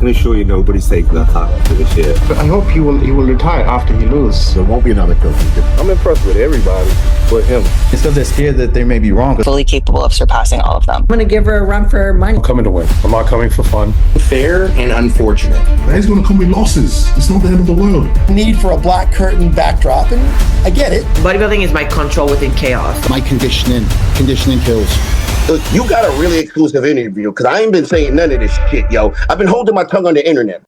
can assure you nobody's taking that hat for this year. But I hope he will retire after he loses. There won't be another Kofi. I'm impressed with everybody but him. It's because they're scared that they may be wrong. Fully capable of surpassing all of them. I'm going to give her a run for her money. I'm coming to win. I'm not coming for fun. Fair and unfortunate. He's going to come with losses. It's not the end of the world. Need for a black curtain backdrop, and I get it. Bodybuilding is my control within chaos. My conditioning kills. Look, you got a really exclusive interview because I ain't been saying none of this shit, yo. I've been holding my tongue on the internet.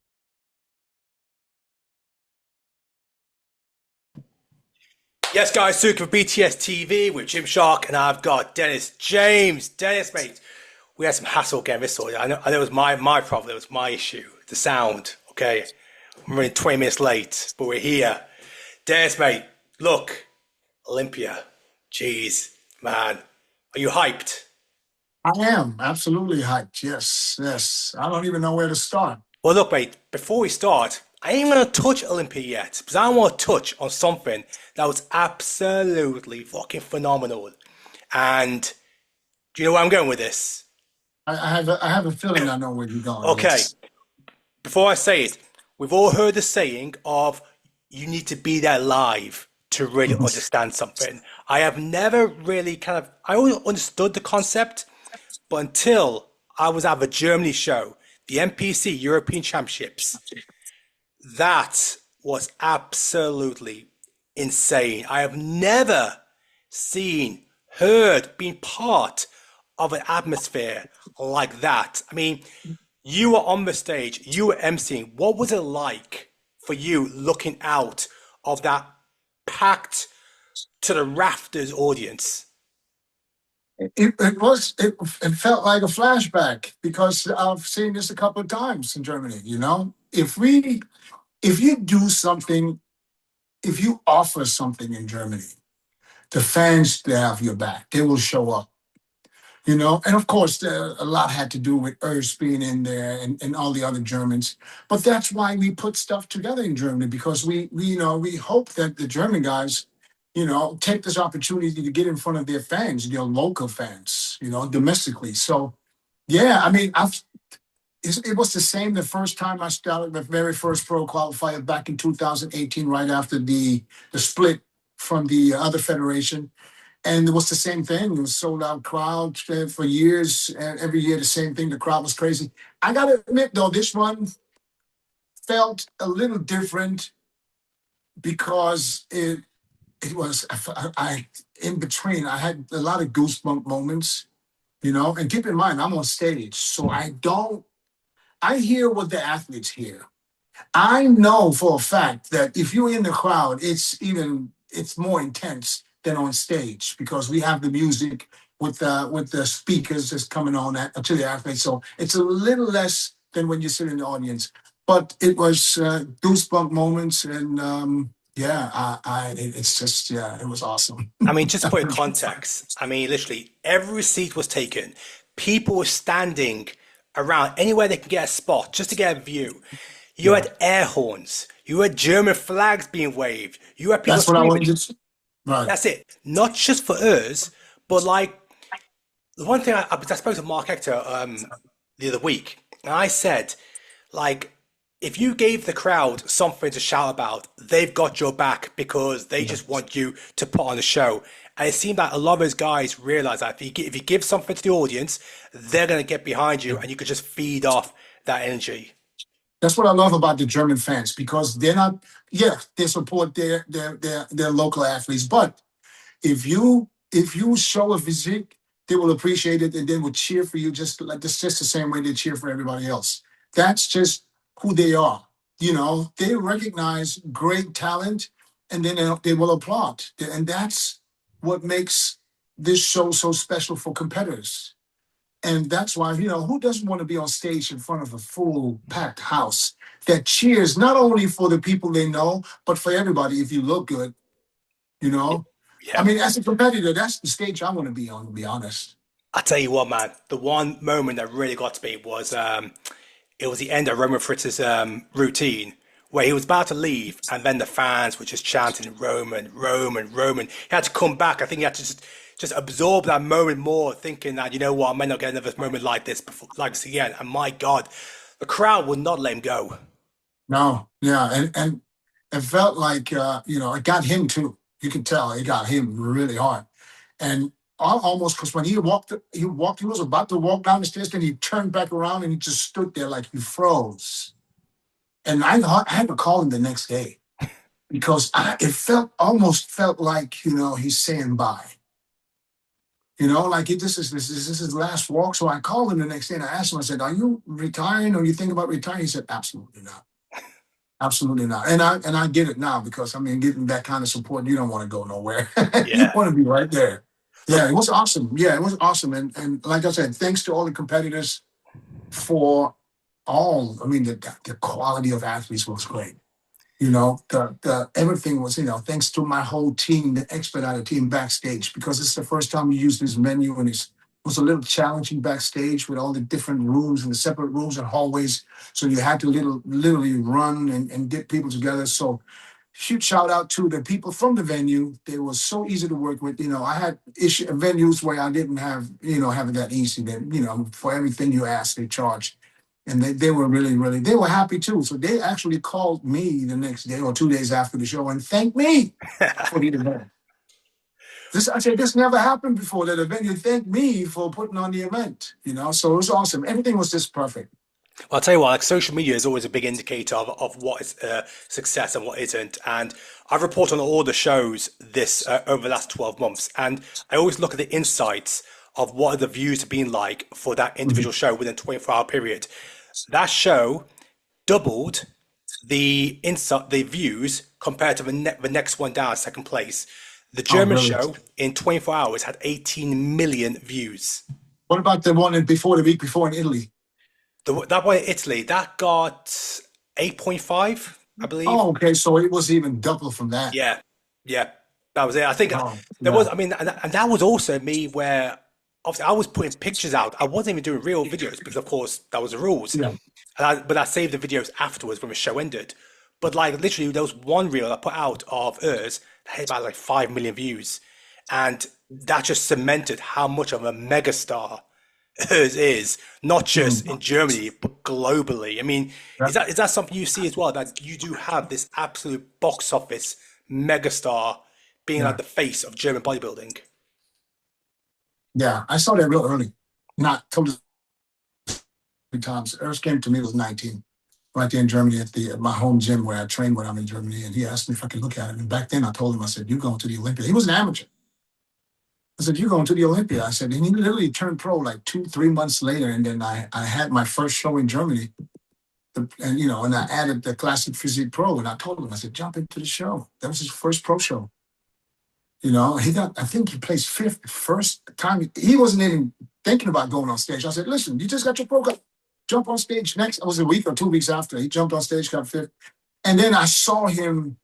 Yes, guys, Suki for BTS TV with Jim Shark, and I've got Dennis James. Dennis, mate, we had some hassle getting this sorted. I know it was my problem. It was my issue. The sound, okay? I'm running 20 minutes late, but we're here. Dennis, mate, look, Olympia. Jeez, man. Are you hyped? I am absolutely hyped. Yes. I don't even know where to start. Well, look, mate, before we start, I ain't going to touch Olympia yet, because I want to touch on something that was absolutely fucking phenomenal. And do you know where I'm going with this? I have a feeling I know where you're going. Okay. Yes. Before I say it, we've all heard the saying of you need to be there live to really understand something. I have never really I always understood the concept, but until I was at the Germany show, the NPC European Championships, that was absolutely insane. I have never seen, heard, been part of an atmosphere like that. I mean, you were on the stage, you were emceeing. What was it like for you looking out of that packed to the rafters audience? It felt like a flashback because I've seen this a couple of times in Germany. You know, if you do something, if you offer something in Germany, the fans, they have your back. They will show up. You know, and of course, a lot had to do with Urs being in there and all the other Germans. But that's why we put stuff together in Germany, because we hope that the German guys, take this opportunity to get in front of their fans, local fans, domestically. So, yeah, I mean, it was the same the first time I started the very first pro qualifier back in 2018, right after the split from the other federation. And it was the same thing. It was sold out crowd for years. And every year, the same thing. The crowd was crazy. I got to admit, though, this one felt a little different because it was, in between, I had a lot of goosebump moments, and keep in mind, I'm on stage. So I hear what the athletes hear. I know for a fact that if you're in the crowd, it's more intense than on stage because we have the music with the speakers just coming on to the athletes. So it's a little less than when you sit in the audience. But it was goosebump moments, and it was awesome. I mean, just to put in context, I mean, literally every seat was taken. People were standing around anywhere they can get a spot just to get a view. You had air horns. You had German flags being waved. You had people. That's what I wanted to. Right. That's it. Not just for us, but like the one thing I spoke to Mark Hector the other week, and I said, like, if you gave the crowd something to shout about, they've got your back because they just want you to put on a show. And it seemed like a lot of those guys realize that if you give something to the audience, they're going to get behind you, and you could just feed off that energy. That's what I love about the German fans, because they're not, they support their local athletes, but if you show a physique, they will appreciate it and they will cheer for you just the same way they cheer for everybody else. That's just who they are. They recognize great talent and then they will applaud. And that's what makes this show so special for competitors. And that's why, who doesn't want to be on stage in front of a full packed house that cheers not only for the people they know, but for everybody if you look good, Yeah. I mean, as a competitor, that's the stage I want to be on, to be honest. I tell you what, man, the one moment that really got to me was it was the end of Roman Fritz's routine, where he was about to leave, and then the fans were just chanting Roman, Roman, Roman. He had to come back. I think he had to just absorb that moment more, thinking that, I may not get another moment like this again. And my God, the crowd would not let him go. No, yeah, and it felt like it got him too. You can tell it got him really hard, and almost because when he was about to walk down the stairs, then he turned back around and he just stood there like he froze. And I had to call him the next day because it almost felt like he's saying bye. Like this is his last walk. So I called him the next day and I asked him. I said, "Are you retiring? Or you think about retiring?" He said, "Absolutely not." Absolutely not. And I get it now because getting that kind of support, you don't want to go nowhere. You want to be right there. Yeah, it was awesome. Yeah, it was awesome. And like I said, thanks to all the competitors for the quality of athletes was great. The everything was, thanks to my whole team, the expedited team backstage, because it's the first time we used this venue and it was a little challenging backstage with all the different rooms and the separate rooms and hallways. So you had to literally run and get people together. So huge shout out to the people from the venue. They were so easy to work with. I had venues where I didn't have it that easy. That for everything you asked, they charged. And they were really, they were happy too. So they actually called me the next day or 2 days after the show and thanked me for the event. I said, this never happened before, that event. You thanked me for putting on the event, So it was awesome. Everything was just perfect. Well, I'll tell you what, like social media is always a big indicator of what is success and what isn't. And I've reported on all the shows this over the last 12 months. And I always look at the insights of what the views have been like for that individual show within a 24-hour period. That show doubled the views compared to the next one down, second place. The German show in 24 hours had 18 million views. What about the one the week before in Italy? That one in Italy, that got 8.5, I believe. Oh, okay. So it was even double from that. Yeah. That was it. I think was, and that was also me where obviously I was putting pictures out. I wasn't even doing real videos because, of course, that was the rules. Yeah. But I saved the videos afterwards when the show ended. But like literally, there was one reel I put out of hers that had about like 5 million views, and that just cemented how much of a megastar hers is, not just in Germany but globally. I mean, is that something you see as well? That you do have this absolute box office megastar being like the face of German bodybuilding. Yeah, I saw that real early. Not totally times. Urs came to me was 19, right there in Germany at my home gym where I trained when I'm in Germany, and he asked me if I could look at it. And back then I told him, I said, "You going to the Olympia?" He was an amateur. I said, "You going to the Olympia?" I said, and he literally turned pro like 2-3 months later, and then I had my first show in Germany, and I added the Classic Physique Pro, and I told him, I said, "Jump into the show." That was his first pro show. I think he placed fifth the first time. He wasn't even thinking about going on stage. I said, "Listen, you just got your pro cut. Jump on stage next." It was a week or 2 weeks after. He jumped on stage, got fifth. And then I saw him,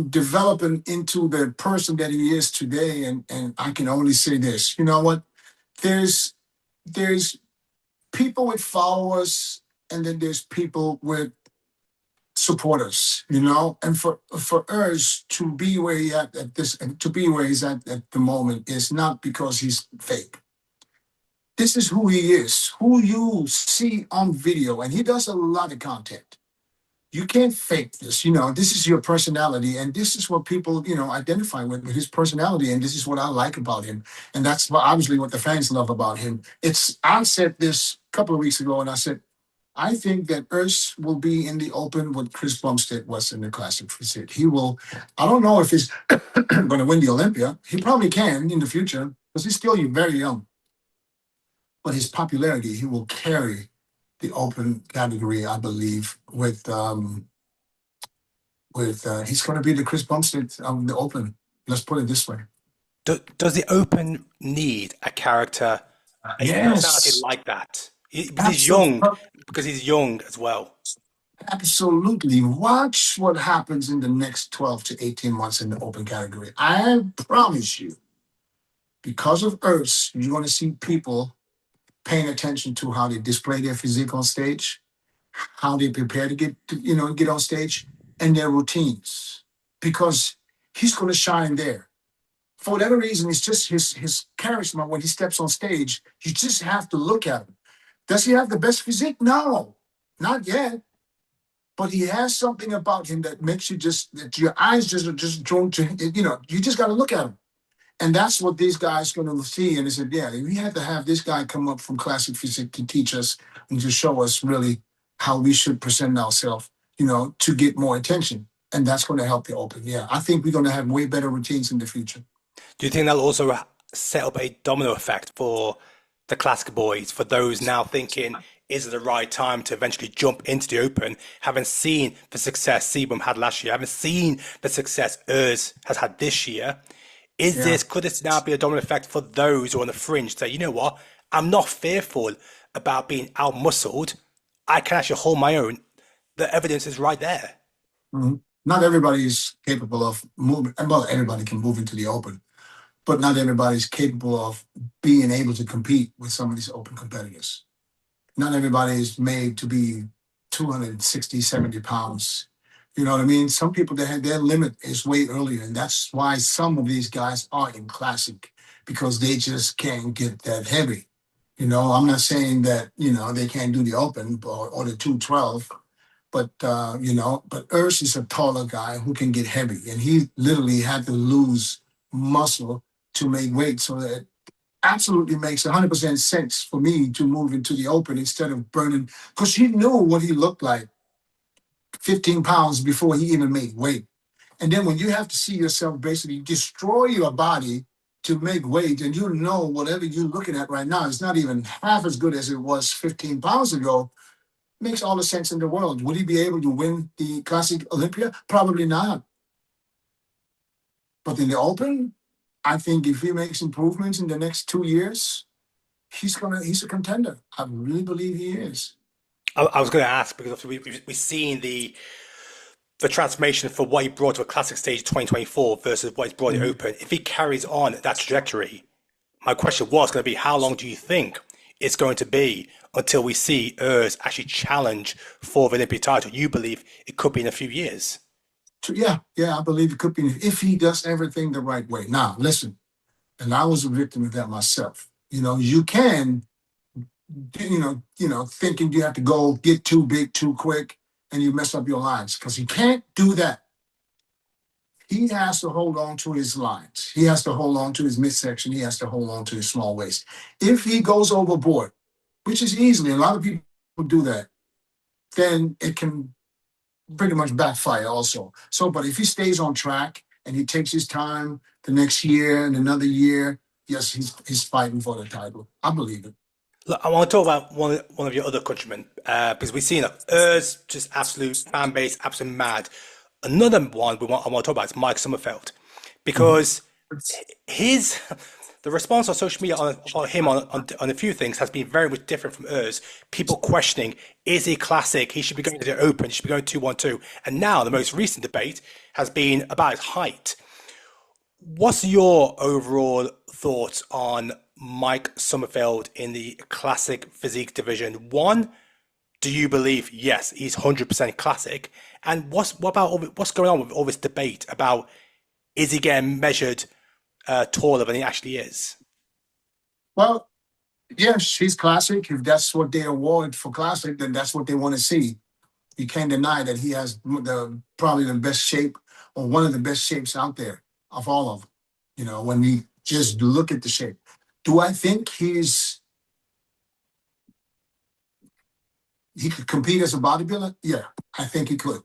developing into the person that he is today. And I can only say this, you know what? There's people with followers, and then there's people with supporters, and for Urs to be where he's at the moment is not because he's fake. This is who he is, who you see on video, and he does a lot of content. You can't fake this, this is your personality, and this is what people, identify with his personality, and this is what I like about him. And that's obviously what the fans love about him. I said this a couple of weeks ago, and I said, I think that Urs will be in the Open what Chris Bumstead was in the Classic Physique. He will, I don't know if he's going to win the Olympia. He probably can in the future, because he's still very young. But his popularity, he will carry the Open category, I believe, with he's going to be the Chris Bumstead of the Open. Let's put it this way. Does the Open need a character, a personality like that? Because he's young as well. Absolutely. Watch what happens in the next 12 to 18 months in the Open category. I promise you, because of Urs, you're going to see people paying attention to how they display their physique on stage, how they prepare to get on stage, and their routines. Because he's going to shine there. For whatever reason, it's just his charisma when he steps on stage. You just have to look at him. Does he have the best physique? No, not yet. But he has something about him that makes you that your eyes just are just drawn to him. You know, you just got to look at him. And that's what these guys going to see. And they said, yeah, we had to have this guy come up from classic physique to teach us and to show us really how we should present ourselves, you know, to get more attention. And that's going to help the Open. Yeah, I think we're going to have way better routines in the future. Do you think that'll also set up a domino effect for the classic boys, for those now thinking, is it the right time to eventually jump into the Open, having seen the success Sebum had last year, having seen the success Urs has had this year? Could this now be a domino effect for those who are on the fringe? Say, you know what, I'm not fearful about being out-muscled. I can actually hold my own. The evidence is right there. Mm-hmm. Not everybody is capable of moving. Well, everybody can move into the Open, but not everybody is capable of being able to compete with some of these Open competitors. Not everybody is made to be 260, 70 pounds. You know what I mean? Some people, their limit is way earlier, and that's why some of these guys are in classic, because they just can't get that heavy. You know, I'm not saying that, you know, they can't do the Open or the 212, but, you know, but Urs is a taller guy who can get heavy, and he literally had to lose muscle to make weight. So that absolutely makes 100% sense for me to move into the Open instead of burning, because he knew what he looked like 15 pounds before he even made weight. And then when you have to see yourself basically destroy your body to make weight, and you know whatever you're looking at right now is not even half as good as it was 15 pounds ago, makes all the sense in the world. Would he be able to win the Classic Olympia? Probably not. But in the Open, I think if he makes improvements in the next 2 years, he's a contender. I really believe he is. I was going to ask, because we've seen the transformation for what he brought to a classic stage 2024 versus what he's brought to Open. If he carries on that trajectory, my question was going to be, how long do you think it's going to be until we see Urs actually challenge for the Olympia title? You believe it could be in a few years? Yeah, I believe it could be if he does everything the right way. Now, listen, and I was a victim of that myself. You know, you can, thinking you have to go get too big too quick and you mess up your lines, because he can't do that. He has to hold on to his lines. He has to hold on to his midsection. He has to hold on to his small waist. If he goes overboard, which is easily, a lot of people do that, then it can pretty much backfire also. So, but if he stays on track and he takes his time the next year and another year, yes, he's fighting for the title. I believe it. Look, I want to talk about one of your other countrymen, because we've seen Urs, just absolute fan base, absolute mad. Another one I want to talk about is Mike Sommerfeld, because the response on social media on him on a few things has been very much different from Urs. People questioning, is he classic? He should be going to the Open. He should be going 212. And now the most recent debate has been about his height. What's your overall thoughts on Mike Sommerfeld in the classic physique division? One, do you believe, yes, he's 100% classic? And what's going on with all this debate about, is he getting measured taller than he actually is? Well, yes, he's classic. If that's what they award for classic, then that's what they want to see. You can't deny that he has probably the best shape, or one of the best shapes out there of all of them. You know, when we just look at the shape. Do I think he could compete as a bodybuilder? Yeah, I think he could.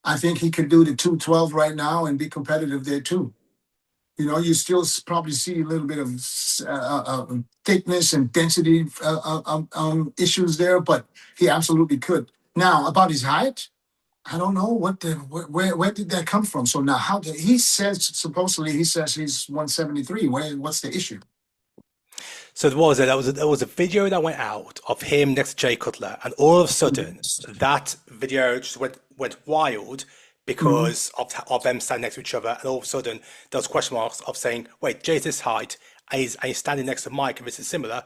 I think he could do the 212 right now and be competitive there too. You know, you still probably see a little bit of thickness and density issues there, but he absolutely could. Now, about his height, I don't know where did that come from. So now, he says he's 173. What's the issue? So there was a video that went out of him next to Jay Cutler, and all of a sudden that video just went wild because of them standing next to each other, and all of a sudden there was question marks of saying, wait, Jay's this height, and he's standing next to Mike, and this is similar.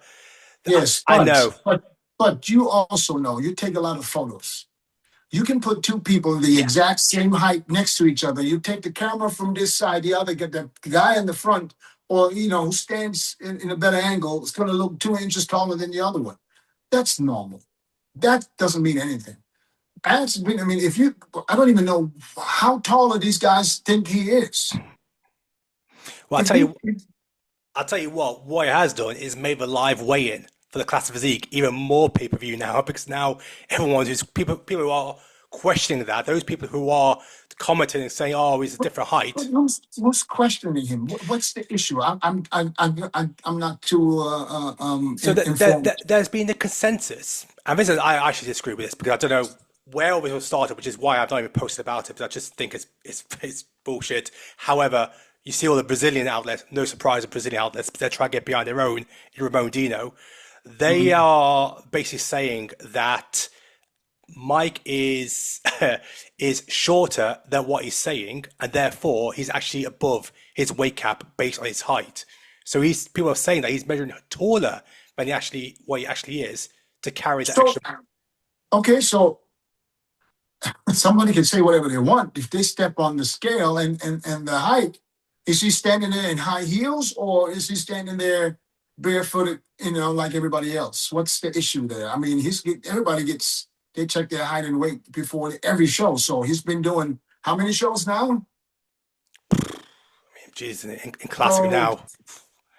Yes, I know. But you also know, you take a lot of photos. You can put two people the exact same height next to each other. You take the camera from this side, the other, get the guy in the front, or, who stands in a better angle, it's going to look 2 inches taller than the other one. That's normal. That doesn't mean anything. I mean, I don't even know how tall are these guys think he is. Well, I'll tell you what it has done is made the live weigh-in for the classic physique even more pay-per-view now, because now everyone people who are questioning that, those people who are commenting and saying, "Oh, he's a different height." Who's questioning him? What's the issue? I'm not too So informed. there's been the consensus, and this is, I actually disagree with this because I don't know where all this all started, which is why I've not even posted about it, because I just think it's bullshit. However, you see all the Brazilian outlets, no surprise, the Brazilian outlets, they're trying to get behind their own, Ramon Dino. They are basically saying that Mike is is shorter than what he's saying, and therefore he's actually above his weight cap based on his height. So people are saying that he's measuring taller than what he actually is to carry that extra. Okay, so somebody can say whatever they want. If they step on the scale and the height, is he standing there in high heels or is he standing there barefooted, like everybody else? What's the issue there? I mean, they check their height and weight before every show. So he's been doing how many shows now? Jeez, in classic now.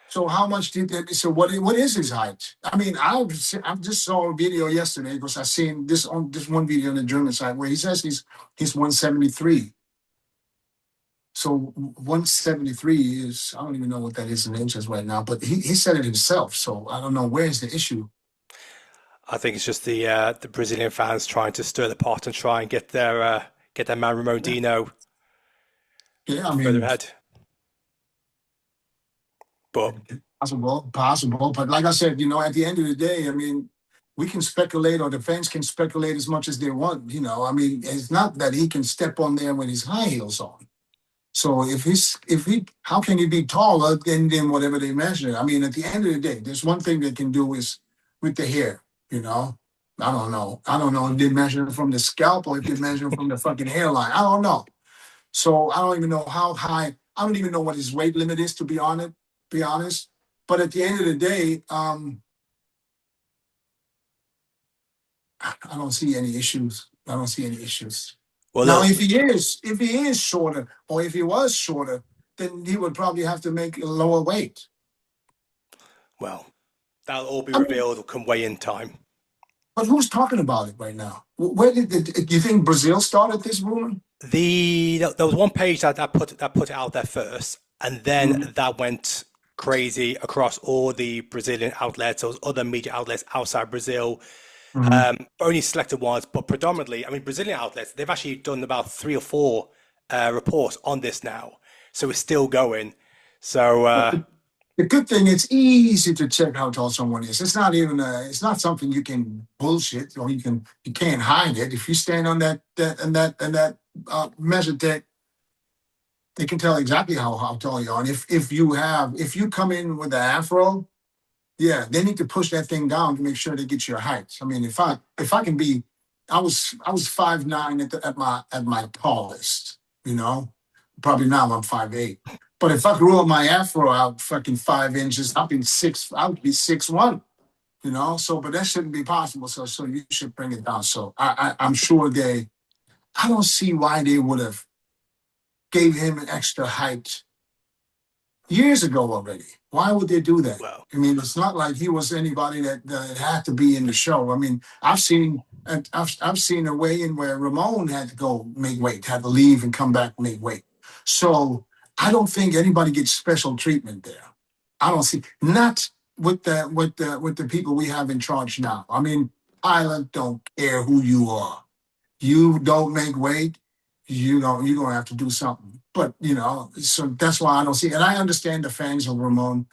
So how much what is his height? I mean, I just saw a video yesterday because I seen this one video on the German side where he says he's 173. So 173 is, I don't even know what that is in inches right now, but he said it himself. So I don't know, where's the issue? I think it's just the Brazilian fans trying to stir the pot and try and get their man Ramon Dino further ahead. But possible. But like I said, at the end of the day, I mean, we can speculate, or the fans can speculate as much as they want. I mean, it's not that he can step on there with his high heels on. So how can he be taller than whatever they measure? I mean, at the end of the day, there's one thing they can do is with the hair. I don't know. I don't know if they measure from the scalp or if they measure from the fucking hairline. I don't know. So I don't even know how high. I don't even know what his weight limit is, to be honest. But at the end of the day, I don't see any issues. Well, now, if he is shorter, or if he was shorter, then he would probably have to make a lower weight. Well, that'll all be revealed come weigh-in time. But who's talking about it right now? Where do you think Brazil started this rumor? There was one page that put it out there first, and then that went crazy across all the Brazilian outlets, those other media outlets outside Brazil. Only selected ones, but predominantly, I mean, Brazilian outlets, they've actually done about 3 or 4 reports on this now. So it's still going. So the good thing, it's easy to check how tall someone is. It's not even it's not something you can bullshit, or you can't hide it. If you stand on that measure tape, they can tell exactly how tall you are. And if you come in with the afro, yeah, they need to push that thing down to make sure they get your height. I mean, if I can be, I was 5'9" at my tallest, Probably now I'm 5'8". But if I grew up my afro out fucking 5 inches, I would be 6'1", So, but that shouldn't be possible. So you should bring it down. So I'm sure I don't see why they would have gave him an extra height years ago already. Why would they do that? Well, I mean, it's not like he was anybody that had to be in the show. I mean, I've seen a weigh-in where Ramon had to go make weight, had to leave and come back and make weight. So I don't think anybody gets special treatment there. I don't see, not with the people we have in charge now. I mean, I don't care who you are. You don't make weight, you're gonna have to do something. But so that's why I don't see. And I understand the fans of Ramon,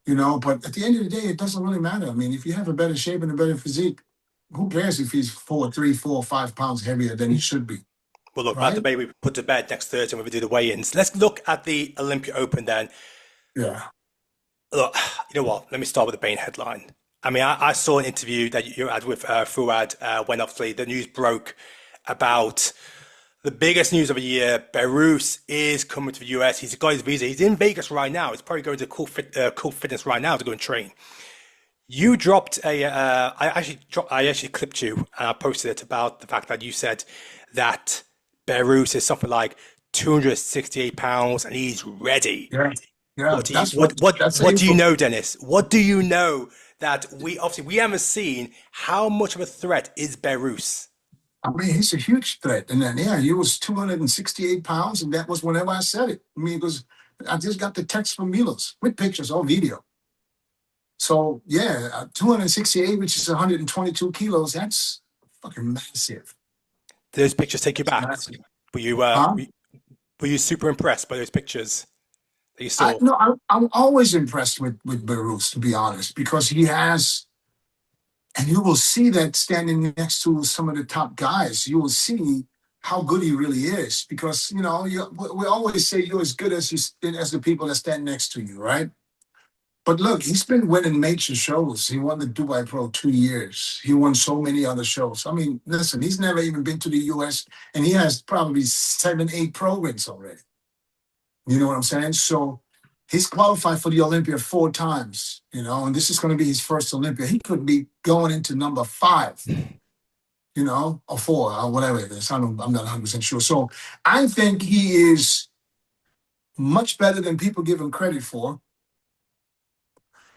But at the end of the day, it doesn't really matter. I mean, if you have a better shape and a better physique, who cares if he's 3, 4, 5 pounds heavier than he should be? Well, look, that debate we put to bed next Thursday when we do the weigh-ins. Let's look at the Olympia Open then. Yeah. Look, you know what? Let me start with the main headline. I mean, I saw an interview that you had with Fuad when obviously the news broke about the biggest news of the year. Behrouz is coming to the US. He's got his visa. He's in Vegas right now. He's probably going to Cool Fitness right now to go and train. You dropped I actually clipped you and I posted it about the fact that you said that Behrouz is something like 268 pounds and he's ready. Yeah, yeah. What do you That's that's what do you April. know, Dennis? What do you know that we haven't seen how much of a threat is Behrouz? I mean, he's a huge threat. And then, yeah, he was 268 pounds, and that was whenever I said it. I mean, because I just got the text from Milos with pictures or video. So, yeah, 268, which is 122 kilos, that's fucking massive. Those pictures take you It's back. massive. Were you Huh? were you super impressed by those pictures that you saw? No, I'm always impressed with Behrouz, to be honest, because he has, and you will see that standing next to some of the top guys, you will see how good he really is. Because we always say you're as good as the people that stand next to you, right? But look, he's been winning major shows. He won the Dubai Pro 2 years. He won so many other shows. I mean, listen, he's never even been to the US, and he has probably 7, 8 pro wins already. You know what I'm saying? So he's qualified for the Olympia 4 times, and this is going to be his first Olympia. He could be going into number 5, or 4, or whatever it is. I'm not 100% sure. So I think he is much better than people give him credit for.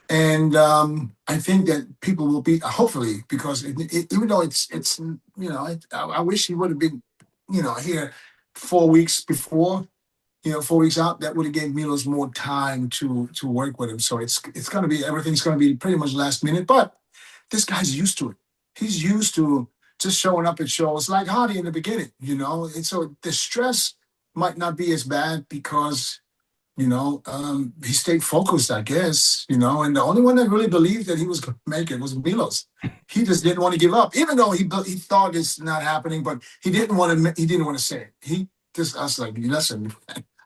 And I think that people will be, hopefully, because even though I wish he would have been, here 4 weeks before, 4 weeks out. That would have gave Milos more time to work with him. So it's going to be, everything's going to be pretty much last minute. But this guy's used to it. He's used to just showing up at shows like Hadi in the beginning, And so the stress might not be as bad because he stayed focused, I guess, and the only one that really believed that he was going to make it was Milos. He just didn't want to give up, even though he thought it's not happening, but he didn't want to say it. I was like, listen,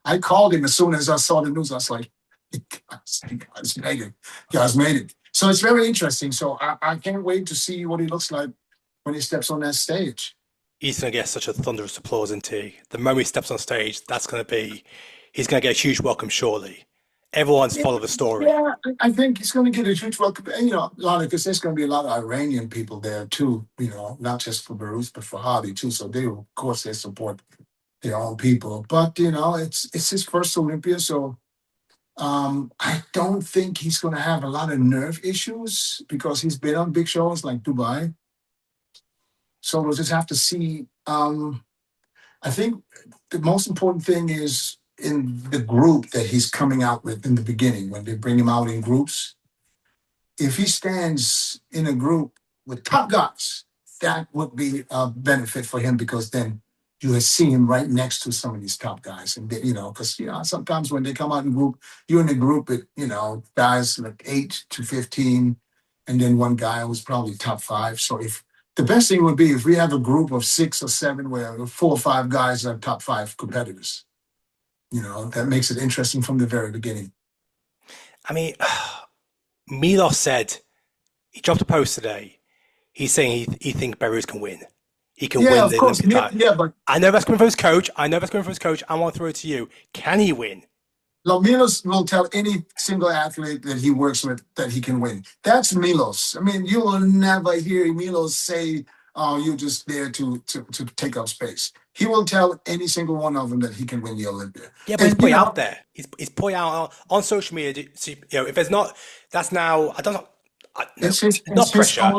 I called him as soon as I saw the news. I was like, you guys made it. You guys made it. So it's very interesting. So I can't wait to see what he looks like when he steps on that stage. He's going to get such a thunderous applause, isn't he? The moment he steps on stage, he's going to get a huge welcome, surely. Everyone's followed the story. Yeah, I think he's going to get a huge welcome. And, because there's going to be a lot of Iranian people there, too, not just for Behrouz, but for Hadi, too. So of course, they support their own people. But, it's his first Olympia, so I don't think he's going to have a lot of nerve issues because he's been on big shows like Dubai. So we'll just have to see. I think the most important thing is in the group that he's coming out with in the beginning, when they bring him out in groups. If he stands in a group with top guys, that would be a benefit for him because then you will see him right next to some of these top guys. And, because, sometimes when they come out in group, you're in a group with, guys like 8 to 15, and then one guy who's probably top 5. So the best thing would be if we have a group of 6 or 7 where 4 or 5 guys are top 5 competitors. That makes it interesting from the very beginning. I mean, Milos said, he dropped a post today. He's saying he thinks Behrouz can win. He can win the Olympic title. Yeah, but I know that's coming from his coach. I want to throw it to you. Can he win? Milos will tell any single athlete that he works with that he can win. That's Milos. I mean, you will never hear Milos say, "Oh, you're just there to take up space." He will tell any single one of them that he can win the Olympia. Yeah, but he's put out there. He's put out on social media. If there's not, that's now. I don't know. It's not pressure.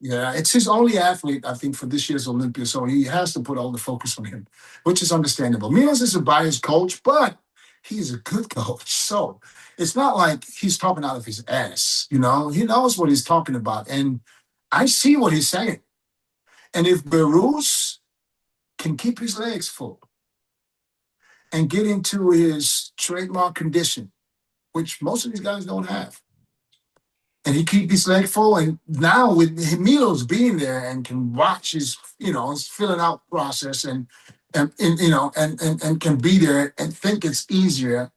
It's his only athlete, I think, for this year's Olympia. So he has to put all the focus on him, which is understandable. Milos is a biased coach, but he's a good coach. So it's not like he's talking out of his ass. He knows what he's talking about. And I see what he's saying. And if Behrouz can keep his legs full and get into his trademark condition, which most of these guys don't have, and he keep his leg full, and now with Milos being there and can watch his, his filling out process and can be there and think it's easier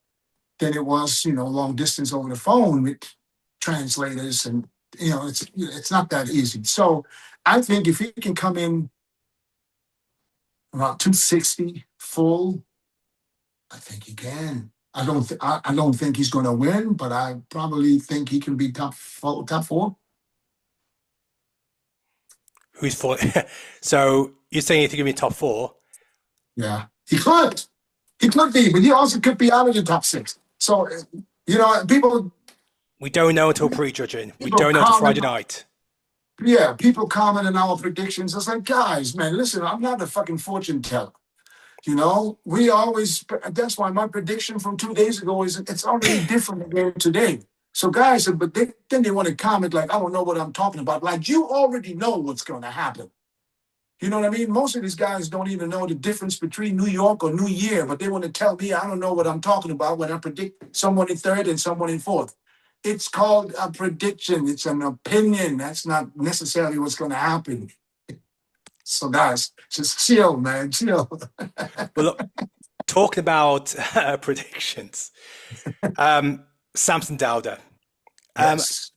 than it was, long distance over the phone with translators and, it's not that easy. So I think if he can come in around 260 full, I think he can. I don't think he's going to win, but I probably think he can be top four. Who's for? So you're saying you think he'll be top four? Yeah, he could. He could be, but he also could be out of the top six. So, people. We don't know until prejudging. We don't know until Friday night. Yeah, people comment on our predictions. It's like, guys, man, listen, I'm not a fucking fortune teller. We always, that's why my prediction from 2 days ago is it's already different again today. So guys, but then they want to comment like, I don't know what I'm talking about. Like, you already know what's going to happen. You know what I mean? Most of these guys don't even know the difference between New York or New Year, but they want to tell me I don't know what I'm talking about when I predict someone in third and someone in fourth. It's called a prediction. It's an opinion. That's not necessarily what's going to happen. So guys, just chill, man, chill. Well, look, talking about predictions, Samson Dowder. Yes.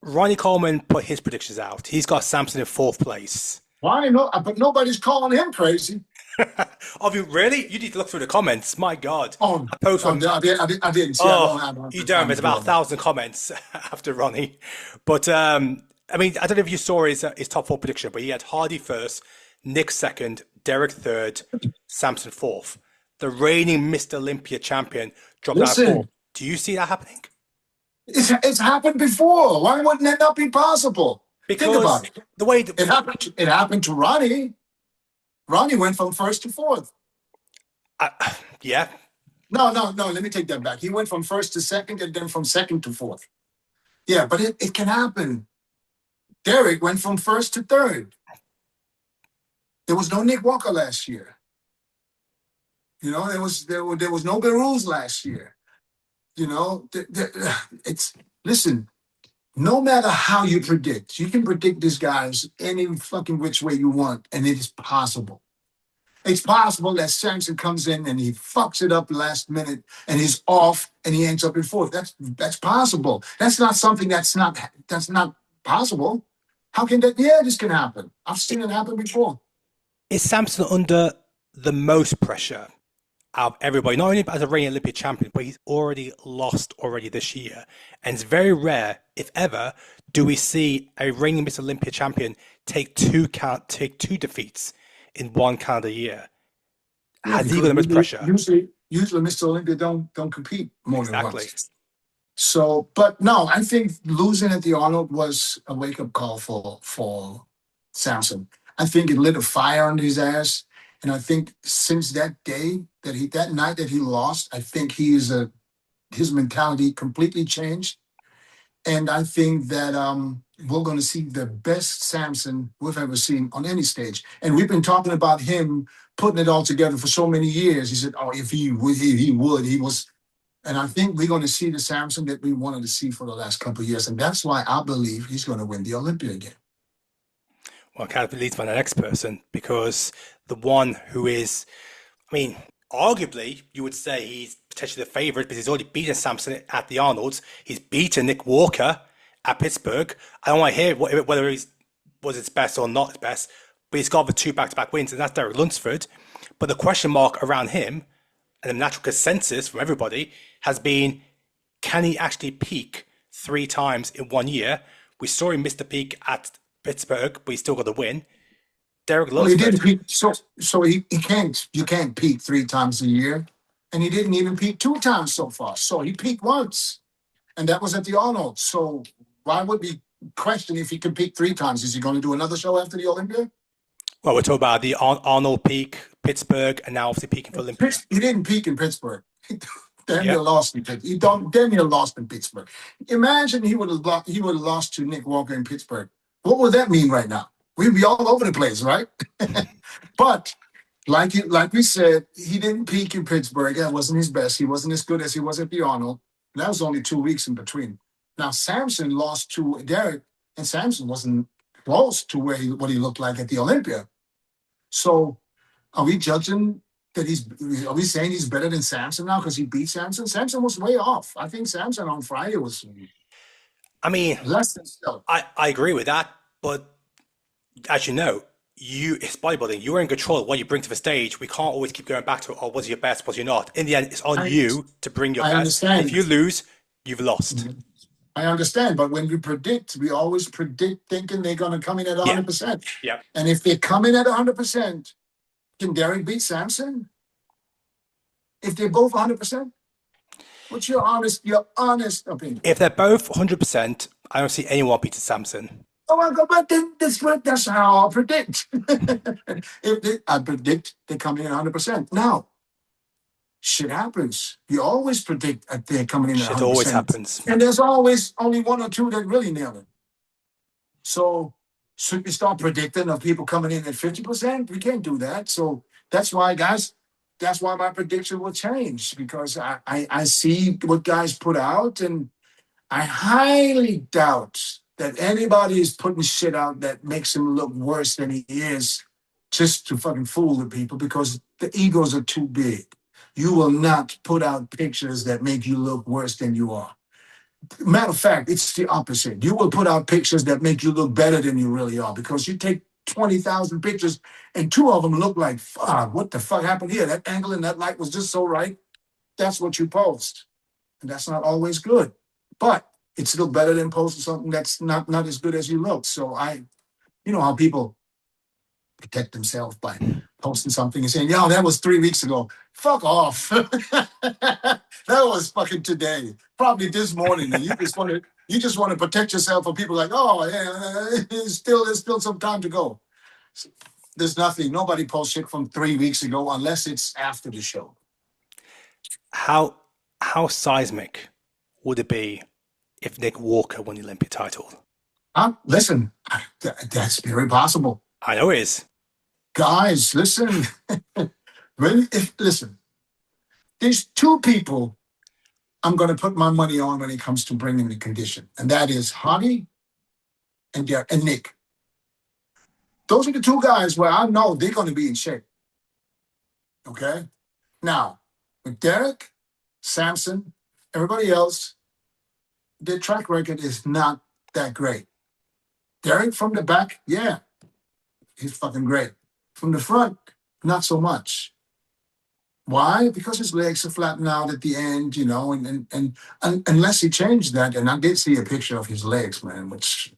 Ronnie Coleman put his predictions out. He's got Samson in fourth place. Why not? But nobody's calling him crazy. Oh, really? You need to look through the comments. My God. Oh, I post one. I didn't see. You don't. There's about 1,000 comments after Ronnie. But I mean, I don't know if you saw his top four prediction, but he had Hadi first, Nick second, Derek third, Samson fourth. The reigning Mr. Olympia champion dropped out fourth. Do you see that happening? It's happened before. Why wouldn't that not be possible? Because think about it. The way it happened to Ronnie. Ronnie went from first to fourth. Yeah. No. Let me take that back. He went from first to second, and then from second to fourth. Yeah, but it can happen. Derek went from first to third. There was no Nick Walker last year. There was no Behrouz last year. Listen. No matter how you predict, you can predict these guys any fucking which way you want, and it is possible. It's possible that Samson comes in and he fucks it up last minute, and he's off, and he ends up in fourth. That's possible. That's not something that's not possible. How can that? Yeah, this can happen. I've seen it happen before. Is Samson under the most pressure out of everybody, not only as a reigning Olympia champion, but he's already lost this year. And it's very rare, if ever, do we see a reigning Mr. Olympia champion take two defeats in one calendar year. Yeah, Has he got the most pressure? Usually Mr. Olympia don't compete more than once. So, but no, I think losing at the Arnold was a wake-up call for Samson. I think it lit a fire under his ass. And I think since that day, that night that he lost, I think his mentality completely changed. And I think that we're going to see the best Samson we've ever seen on any stage. And we've been talking about him putting it all together for so many years. He said, oh, if he would, he was. And I think we're going to see the Samson that we wanted to see for the last couple of years. And that's why I believe he's going to win the Olympia again. Well, kind of leads to my next person, because the one who is, I mean, arguably, you would say he's potentially the favourite because he's already beaten Samson at the Arnolds. He's beaten Nick Walker at Pittsburgh. I don't want to hear whether he was his best or not his best, but he's got the 2 back-to-back wins, and that's Derek Lunsford. But the question mark around him, and the natural consensus from everybody, has been, can he actually peak 3 times in 1 year? We saw him miss the peak at Pittsburgh, but he still got the win. Derek Lunsford. Well, he didn't peak, so he can't. You can't peak 3 times a year, and he didn't even peak 2 times so far. So he peaked once, and that was at the Arnold. So why would we question if he can peak 3 times? Is he going to do another show after the Olympia? Well, we're talking about the Arnold peak, Pittsburgh, and now obviously peaking for Olympia. He didn't peak in Pittsburgh. Damn near lost in Pittsburgh. He damn near lost in Pittsburgh. Imagine he would have lost to Nick Walker in Pittsburgh. What would that mean right now? We'd be all over the place, right? But like we said, he didn't peak in Pittsburgh. That wasn't his best. He wasn't as good as he was at the Arnold. And that was only 2 weeks in between. Now Samson lost to Derek, and Samson wasn't close to what he looked like at the Olympia. So are we judging that are we saying he's better than Samson now because he beat Samson? Samson was way off. I think Samson on Friday was, I mean, less than still. I agree with that, but as you know, it's bodybuilding. You're in control of what you bring to the stage. We can't always keep going back to, oh, was your best, was you not? In the end, it's on you to bring your I best. understand. If you lose, you've lost. I understand, but when we predict, we always predict thinking they're going to come in at 100%. Yeah. And if they come in at 100%, can Derek beat Samson? If they're both 100%? What's your honest opinion? If they're both 100%, I don't see anyone beating Samson. Oh, well, but then that's how I predict. I predict they come in at 100%. Now, shit happens. You always predict that they're coming in at 100%. Shit always happens. And there's always only one or two that really nail it. So should we start predicting of people coming in at 50%? We can't do that. So that's why, guys, that's why my prediction will change, because I see what guys put out, and I highly doubt that anybody is putting shit out that makes him look worse than he is just to fucking fool the people, because the egos are too big. You will not put out pictures that make you look worse than you are. Matter of fact, it's the opposite. You will put out pictures that make you look better than you really are, because you take 20,000 pictures and 2 of them look like, fuck, what the fuck happened here? That angle and that light was just so right. That's what you post. And that's not always good. But it's still better than posting something that's not as good as you look. So you know how people protect themselves by posting something and saying, yo, that was 3 weeks ago. Fuck off. That was fucking today. Probably this morning. And you just want to protect yourself from people like, oh, yeah, there's still some time to go. There's nothing. Nobody posts shit from 3 weeks ago unless it's after the show. How seismic would it be if Nick Walker won the Olympia title? Listen, that's very possible. I know it is. Guys, listen. Listen, there's 2 people I'm going to put my money on when it comes to bringing the condition, and that is Hany and Nick. Those are the 2 guys where I know they're going to be in shape. Okay? Now, with Derek, Samson, everybody else, their track record is not that great. Derek from the back, yeah, he's fucking great. From the front, not so much. Why? Because his legs are flattened out at the end, you know, and unless he changed that, and I did see a picture of his legs, man, which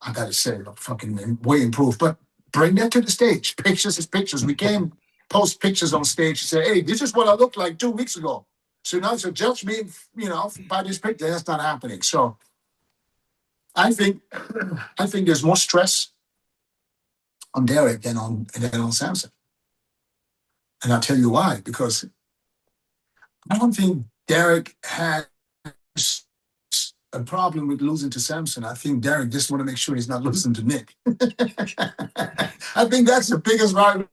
I gotta say, fucking way improved. But bring that to the stage. Pictures is pictures. We can't post pictures on stage and say, hey, this is what I looked like 2 weeks ago. So now, so judge me, you know, by this picture. That's not happening. So I think there's more stress on Derek than on Samson. And I'll tell you why, because I don't think Derek has a problem with losing to Samson. I think Derek just want to make sure he's not losing to Nick. I think that's the biggest rivalry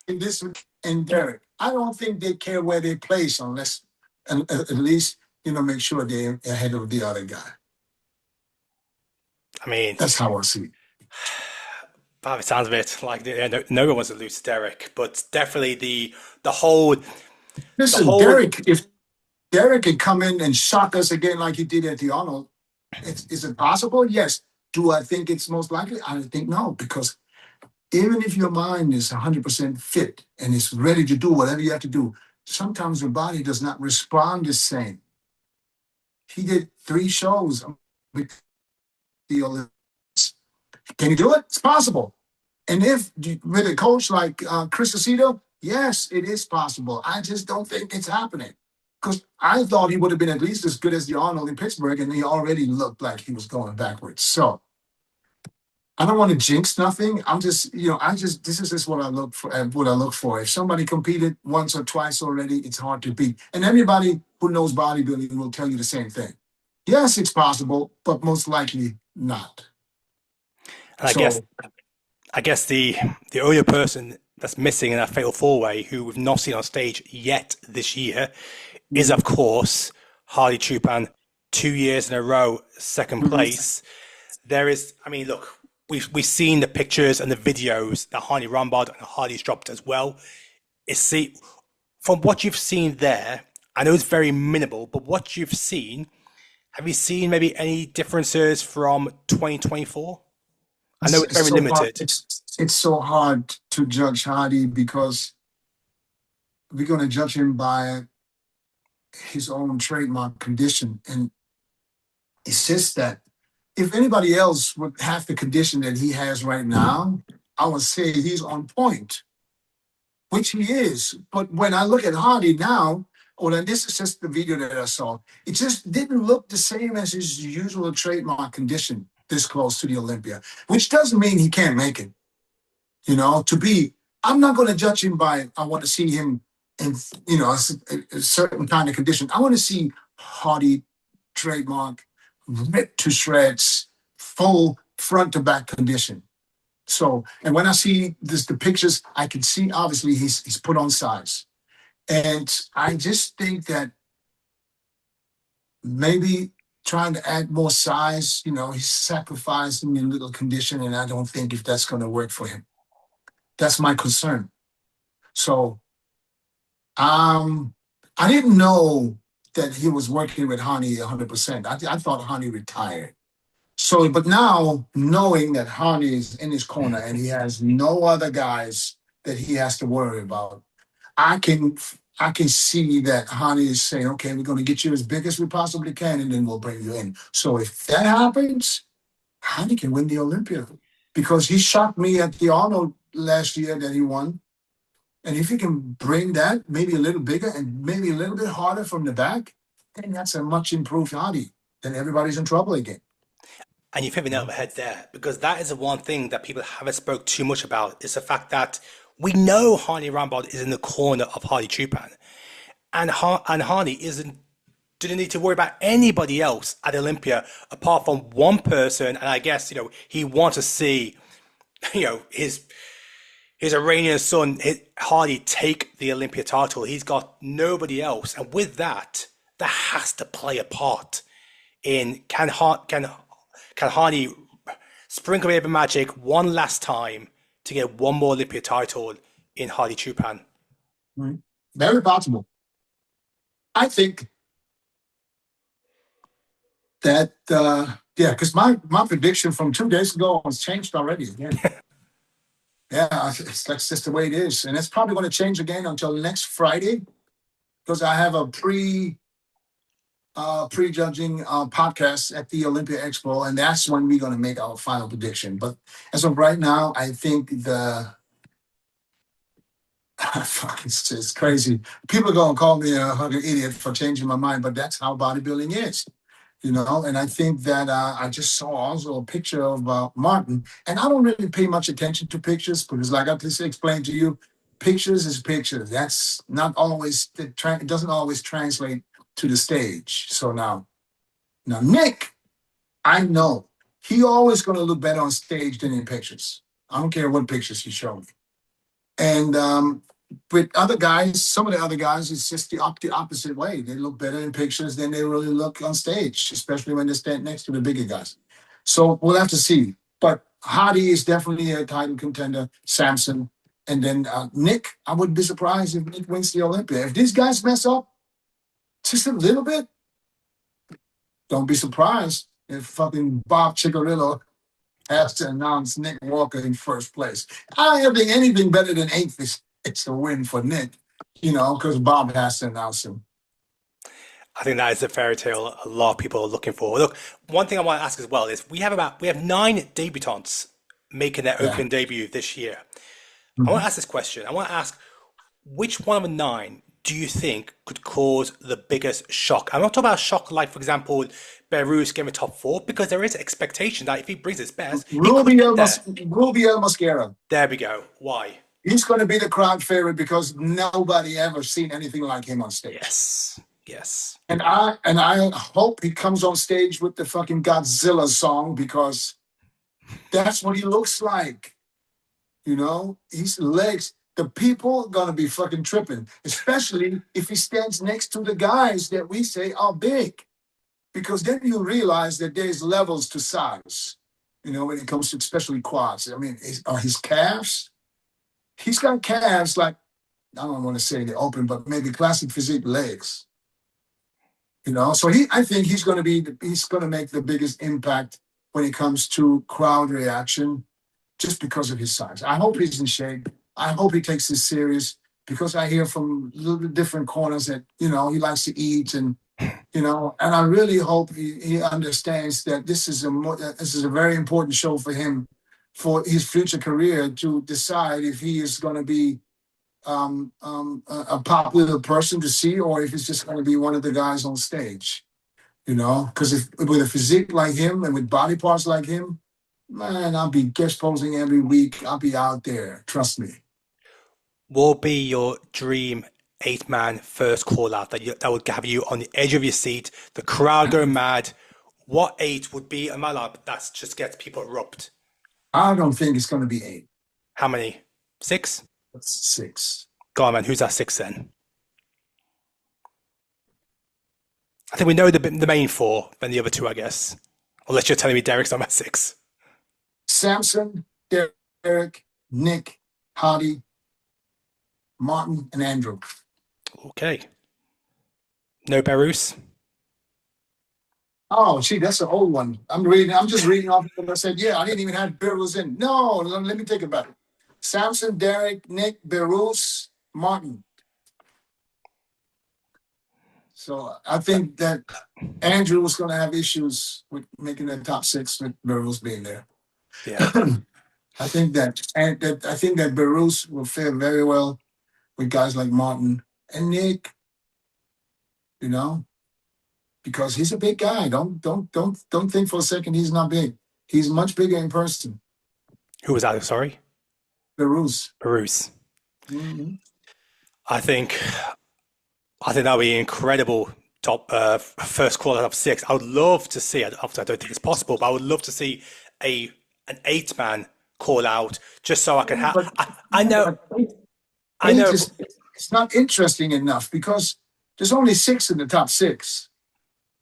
in this and Derek. I don't think they care where they place unless, at least, you know, make sure they're ahead of the other guy. I mean, that's how I see it. It sounds a bit like no one wants to lose to Derek, but definitely the whole. Listen, Derek, if Derek can come in and shock us again like he did at the Arnold, is it possible? Yes. Do I think it's most likely? I think no, because even if your mind is 100% fit and is ready to do whatever you have to do, sometimes your body does not respond the same. He did 3 shows with the Olympics. Can you do it? It's possible. And if with a coach like Chris Aceto, yes, it is possible. I just don't think it's happening. Because I thought he would have been at least as good as the Arnold in Pittsburgh, and he already looked like he was going backwards. So I don't want to jinx nothing. I'm just, this is just what I look for. If somebody competed once or twice already, it's hard to beat. And everybody who knows bodybuilding will tell you the same thing. Yes, it's possible, but most likely not. And I guess the only person that's missing in that fatal 4-way who we've not seen on stage yet this year is, of course, Hadi Choopan, 2 years in a row, second place. There is, I mean, look, we've seen the pictures and the videos that Hany Rambod and Hadi's dropped as well. From what you've seen there, I know it's very minimal, but what you've seen, have you seen maybe any differences from 2024? I know it's very so hard. limited. It's so hard to judge Hadi because we're going to judge him by his own trademark condition. And it's just that if anybody else would have the condition that he has right now, I would say he's on point, which he is. But when I look at Hadi now, or then this is just the video that I saw, it just didn't look the same as his usual trademark condition this close to the Olympia, which doesn't mean he can't make it. You know, I'm not going to judge him by, I want to see him in, you know, a certain kind of condition. I want to see Hadi trademark, ripped to shreds, full front to back condition. So, and when I see the pictures, I can see obviously he's put on size. And I just think that maybe trying to add more size, you know, he's sacrificing a little condition, and I don't think if that's going to work for him. That's my concern. So, I didn't know that he was working with Hany 100%. I thought Hany retired. So, but now knowing that Hany is in his corner and he has no other guys that he has to worry about, I can see that Hany is saying, okay, we're going to get you as big as we possibly can, and then we'll bring you in. So if that happens, Hany can win the Olympia because he shocked me at the Arnold last year that he won. And if he can bring that maybe a little bigger and maybe a little bit harder from the back, then that's a much improved Hany. Then everybody's in trouble again. And you've hit me nail on the head there, because that is the one thing that people haven't spoke too much about, is the fact that we know Hany Rambod is in the corner of Hadi Choopan. And Hany didn't need to worry about anybody else at Olympia apart from one person. And I guess, you know, he wants to see, you know, his Iranian son, Hadi, take the Olympia title. He's got nobody else. And with that, that has to play a part in can Hany sprinkle a bit of magic one last time to get one more Olympia title in Hadi Choopan? Right. Very possible. I think that, because my prediction from 2 days ago was changed already again. Yeah, that's just the way it is. And it's probably going to change again until next Friday, because I have a prejudging podcast at the Olympia Expo, and that's when we're going to make our final prediction. But as of right now, I think it's just crazy. People are going to call me a fucking idiot for changing my mind, but that's how bodybuilding is. You know, and I think that I just saw also a picture of Martin, and I don't really pay much attention to pictures because, like I just explained to you, pictures is pictures. That's not always, it doesn't always translate to the stage. So now Nick, I know he always going to look better on stage than in pictures. I don't care what pictures he showed me. And with other guys, some of the other guys, it's just the opposite way. They look better in pictures than they really look on stage, especially when they stand next to the bigger guys. So we'll have to see. But Hadi is definitely a title contender, Samson. And then Nick, I wouldn't be surprised if Nick wins the Olympia. If these guys mess up just a little bit, don't be surprised if fucking Bob Ciccarillo has to announce Nick Walker in first place. I don't think anything better than eighth is it's a win for Nick, you know, because Bob has to announce him. I think that is a fairy tale a lot of people are looking for. Look, one thing I want to ask as well is we have 9 debutants making their opening debut this year. I want to ask this question. I want to ask, which one of the 9 do you think could cause the biggest shock? I'm not talking about a shock like, for example, Behrouz getting top 4, because there is expectation that if he brings his best, Rubiel Mosquera. There we go. Why? He's going to be the crowd favorite because nobody ever seen anything like him on stage. Yes. And I hope he comes on stage with the fucking Godzilla song, because that's what he looks like. You know, his legs, the people are going to be fucking tripping, especially if he stands next to the guys that we say are big, because then you realize that there's levels to size, you know, when it comes to especially quads. I mean, his calves, he's got calves like, I don't want to say they're open, but maybe classic physique legs. You know, so I think he's going to make the biggest impact when it comes to crowd reaction, just because of his size. I hope he's in shape. I hope he takes this serious, because I hear from a little bit different corners that, he likes to eat and I really hope he understands that this is a very important show for him, for his future career, to decide if he is going to be a popular person to see, or if it's just going to be one of the guys on stage. Because if with a physique like him and with body parts like him, man, I'll be guest posing every week. I'll be out there. Trust me. What will be your dream 8-man first call out that would have you on the edge of your seat, the crowd going mad? What 8 would be a lineup that just gets people erupt? I don't think it's going to be 8. How many? 6? That's 6. Go on, man. Who's that 6 then? I think we know the main 4, then the other 2, I guess. Unless you're telling me Derek's not my 6. Samson, Derek, Nick, Hadi, Martin, and Andrew. Okay. No Behrouz? Oh, gee, that's an old one. I'm just reading off of what I said. Yeah, I didn't even have Behrouz in. No, let me think about it. Samson, Derek, Nick, Behrouz, Martin. So I think that Andrew was going to have issues with making the top 6 with Behrouz being there. Yeah. I think that Behrouz will fare very well with guys like Martin and Nick. Because he's a big guy. Don't think for a second he's not big. He's much bigger in person. Who was that? Sorry? Behrouz. Mm-hmm. I think that would be an incredible top first call out of 6. I would love to see. Obviously, I don't think it's possible, but I would love to see an 8-man call out, just so I can have. I know. It's not interesting enough because there's only 6 in the top 6.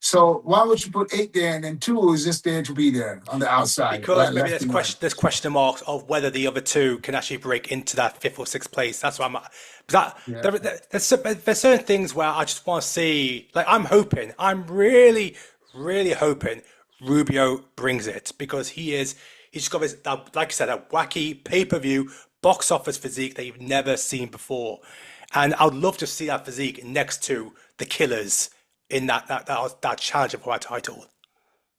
So why would you put 8 there and then 2 is just there to be there on the outside? Because maybe there's question marks of whether the other 2 can actually break into that 5th or 6th place. That's why there's certain things where I just want to see. Like I'm really, really hoping Rubio brings it, because he's just got this, like I said, a wacky pay-per-view box office physique that you've never seen before, and I would love to see that physique next to the Killers in that challenge for our title.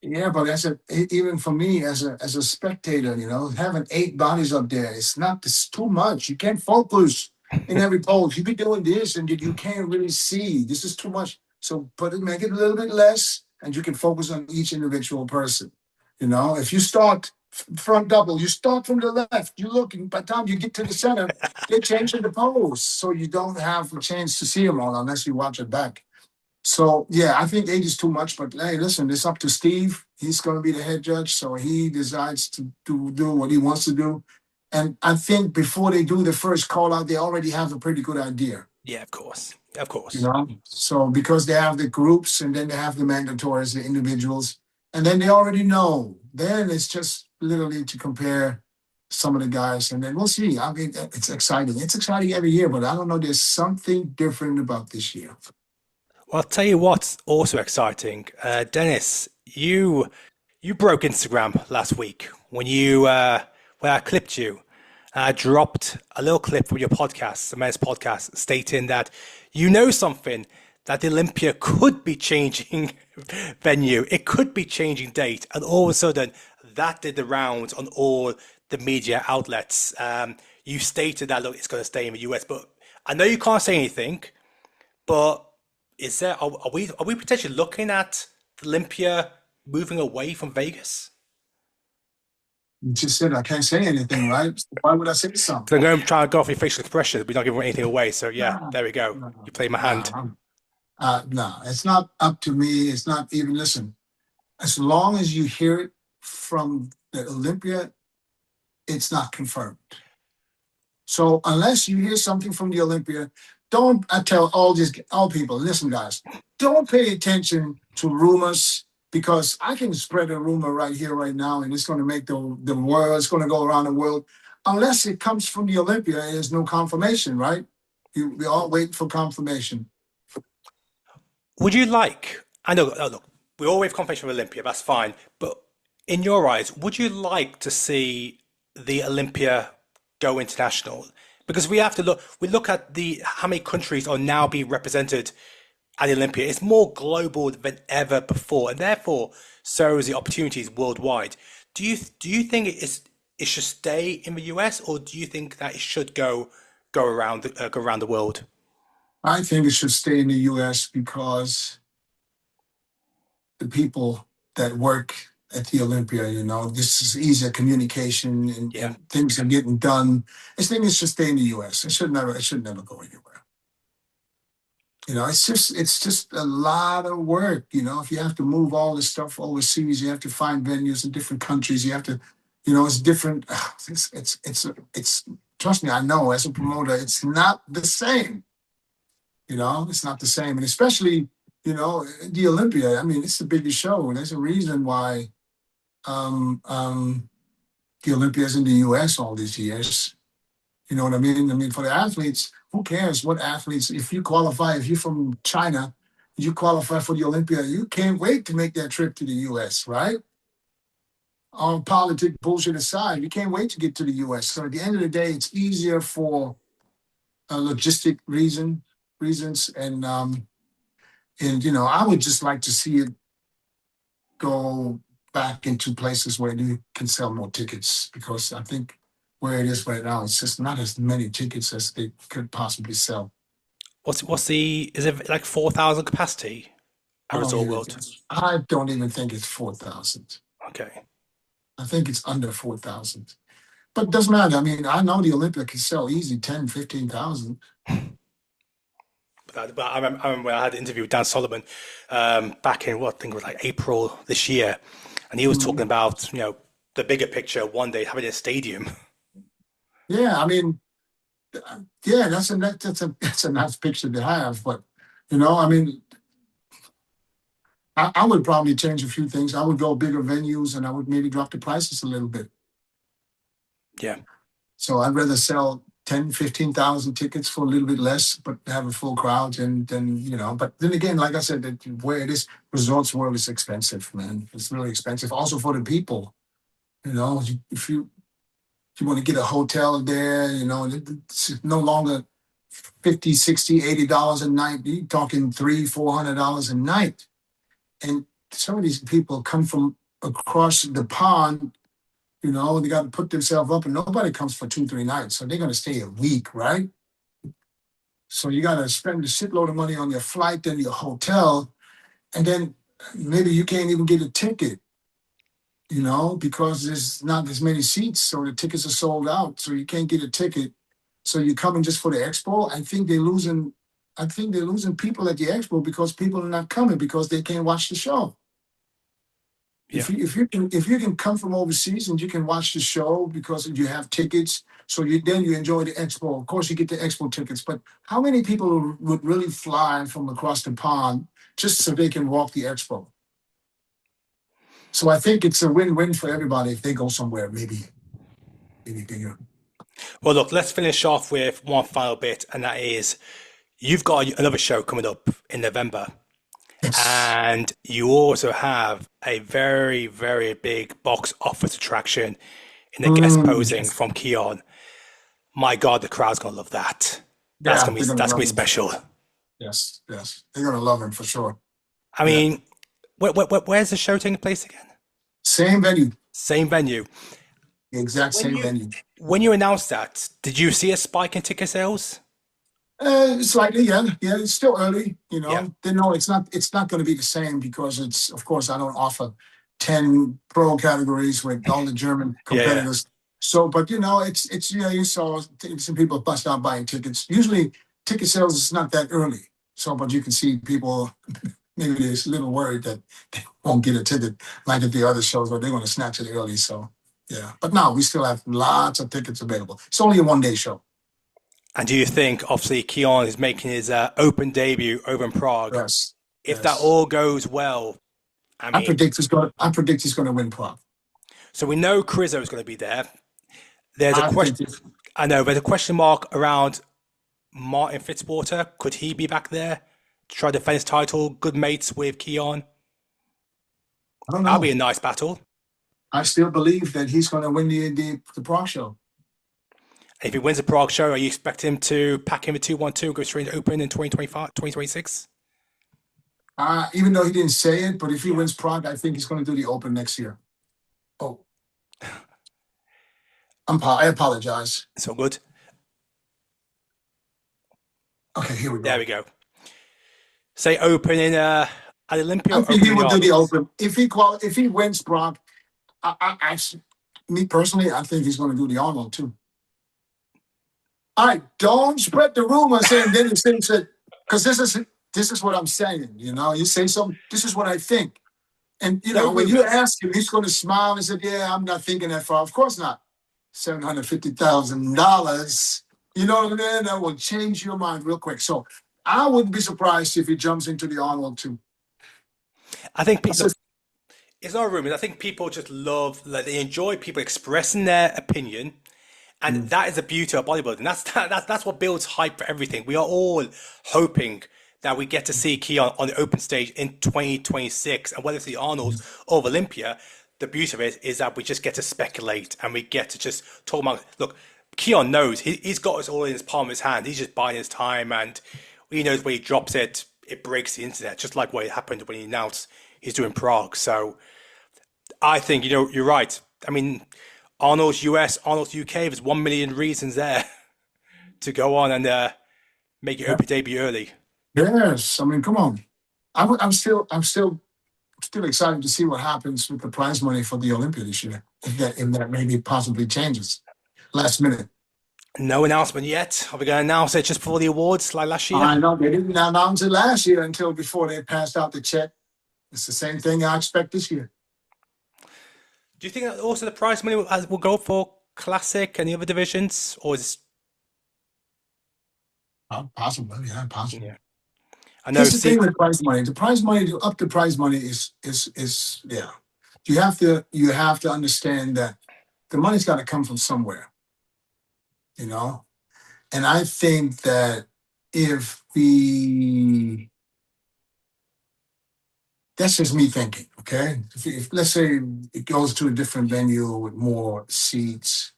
Yeah, but even for me as a spectator, having 8 bodies up there, it's too much. You can't focus in every pose. You be doing this and you can't really see. This is too much. So make it a little bit less, and you can focus on each individual person. If you start front double, you start from the left, you look, and by the time you get to the center, they're changing the pose. So you don't have a chance to see them all unless you watch it back. So, yeah, I think 8 is too much, but hey, listen, it's up to Steve. He's going to be the head judge, so he decides to do what he wants to do. And I think before they do the first call out, they already have a pretty good idea. Yeah, of course. So because they have the groups and then they have the mandatories, the individuals, and then they already know. Then it's just literally to compare some of the guys, and then we'll see. I mean, it's exciting. It's exciting every year, but I don't know. There's something different about this year. Well, I'll tell you what's also exciting. Dennis, you broke Instagram last week when I clipped you. I dropped a little clip from your podcast, the men's podcast, stating that something, that the Olympia could be changing venue. It could be changing date. And all of a sudden, that did the rounds on all the media outlets. You stated that, look, it's going to stay in the US. But I know you can't say anything, but are we potentially looking at Olympia moving away from Vegas? You just said I can't say anything, right? So why would I say something? So I'm going to try and go off your facial expression. We're not giving anything away. So yeah, there we go. You play my hand. No, it's not up to me. It's not even, listen, as long as you hear it from the Olympia, it's not confirmed. So unless you hear something from the Olympia, I tell all people, listen, guys, don't pay attention to rumors, because I can spread a rumor right here, right now, and it's going to make the world, it's going to go around the world. Unless it comes from the Olympia, there's no confirmation, right? We all wait for confirmation. Would you like, I know, look, we all wait for confirmation from Olympia, that's fine, but In your eyes, would you like to see the Olympia go international? Because we look at the how many countries are now being represented at the Olympia. It's more global than ever before, and therefore so is the opportunities worldwide. Do you think it should stay in the US, or do you think that it should go around the world? I think it should stay in the U.S. because the people that work at the Olympia, this is easier communication Yeah. and things are getting done. I think it should stay in the U.S. It should never go anywhere. It's just a lot of work. If you have to move all this stuff overseas, you have to find venues in different countries. You have to, it's different. It's trust me, I know as a promoter, it's not the same. It's not the same, and especially the Olympia. I mean, it's the biggest show. There's a reason why the Olympia is in the U.S. all these years. You know what I mean? I mean, for the athletes, who cares what athletes? If you qualify, if you're from China, you qualify for the Olympia, you can't wait to make that trip to the U.S., right? All politics bullshit aside, you can't wait to get to the U.S. So at the end of the day, it's easier for logistic reasons, and I would just like to see it go back into places where you can sell more tickets, because I think where it is right now, it's just not as many tickets as they could possibly sell. Is it like 4,000 capacity at Resort World? I don't even think it's 4,000. Okay. I think it's under 4,000. But it doesn't matter. I mean, I know the Olympia can sell easy 10, 15,000. But I remember when I had an interview with Dan Solomon back in I think it was like April this year, and he was talking about the bigger picture, one day having a stadium. Yeah, I mean, that's a nice picture to have, but I mean, I would probably change a few things. I would go bigger venues, and I would maybe drop the prices a little bit. Yeah. So I'd rather sell 10, 15,000 tickets for a little bit less, but have a full crowd, and then But then again, like I said, where it is, Resorts World is expensive, man. It's really expensive. Also for the people, if you want to get a hotel there, it's no longer $50, $60, $80 a night. You're talking $300, $400 a night. And some of these people come from across the pond, they got to put themselves up, and nobody comes for 2-3 nights. So they're going to stay a week, right? So you got to spend a shitload of money on your flight and your hotel. And then maybe you can't even get a ticket, because there's not as many seats. So the tickets are sold out. So you can't get a ticket. So you're coming just for the expo. I think they're losing people at the expo because people are not coming because they can't watch the show. Yeah. If you can come from overseas and you can watch the show because you have tickets, so then you enjoy the expo. Of course, you get the expo tickets, but how many people would really fly from across the pond just so they can walk the expo? So I think it's a win-win for everybody if they go somewhere maybe bigger. Well, look, let's finish off with one final bit, and that is you've got another show coming up in November. Yes. And you also have a very, very big box office attraction in the guest posing from Keone. My God, the crowd's gonna love that. That's gonna be special. Yes, they're gonna love him for sure. I mean, where's the show taking place again? Same venue. Same venue. The exact same venue. When you announced that, did you see a spike in ticket sales? Slightly, yeah. It's still early, Yeah. They know it's not going to be the same because it's, of course, I don't offer 10 pro categories with all the German competitors. Yeah. So, but it's you saw some people bust out buying tickets. Usually, ticket sales is not that early. So, but you can see people maybe they're a little worried that they won't get a ticket like at the other shows, or they're going to snatch it early. So, yeah. But now we still have lots of tickets available. It's only a one-day show. And do you think, obviously, Keone is making his open debut over in Prague? Yes. If that all goes well, I predict he's going to win Prague. So we know Chryso is going to be there. There's a question. I know there's a question mark around Martin Fitzwater. Could he be back there to try to defend his title? Good mates with Keone. I don't know. That'll be a nice battle. I still believe that he's going to win the Prague show. If he wins the Prague show, are you expecting him to pack in the 2-1-2, go straight into Open in 2026? Even though he didn't say it, but if he wins Prague, I think he's going to do the Open next year. Oh, I apologize. It's all good. Okay, here we go. There we go. Say Open in at Olympia. I think he will do the Open if he wins Prague. Me personally, I think he's going to do the Arnold too. All right, don't spread the rumor saying then you say that, because this is what I'm saying. You say something. This is what I think, and when you ask him, he's going to smile and say, "Yeah, I'm not thinking that far." Of course not. $750,000. You know what I mean? That will change your mind real quick. So I wouldn't be surprised if he jumps into the Arnold too. I think people. It's not a rumor. I think people just love, they enjoy people expressing their opinion. And that is the beauty of bodybuilding. That's what builds hype for everything. We are all hoping that we get to see Keone on the open stage in 2026. And whether it's the Arnold or Olympia, the beauty of it is that we just get to speculate and we get to just talk about, look, Keone knows. He's got us all in his palm of his hand. He's just buying his time, and he knows when he drops it, it breaks the internet, just like what happened when he announced he's doing Prague. So I think, you're right. I mean, Arnold's US, Arnold's UK, there's 1 million reasons there to go on and make your open debut early. Yes, I mean, come on. I'm still excited to see what happens with the prize money for the Olympia this year. If that maybe possibly changes last minute. No announcement yet. Are we going to announce it just before the awards like last year? I know they didn't announce it last year until before they passed out the check. It's the same thing I expect this year. Do you think that also the prize money will go for Classic and the other divisions, or is possible? Yeah, possible. Yeah. I know. Here's the thing with prize money. The prize money, to up the prize money is yeah. You have to understand that the money's got to come from somewhere. And I think that that's just me thinking, okay? If let's say it goes to a different venue with more seats,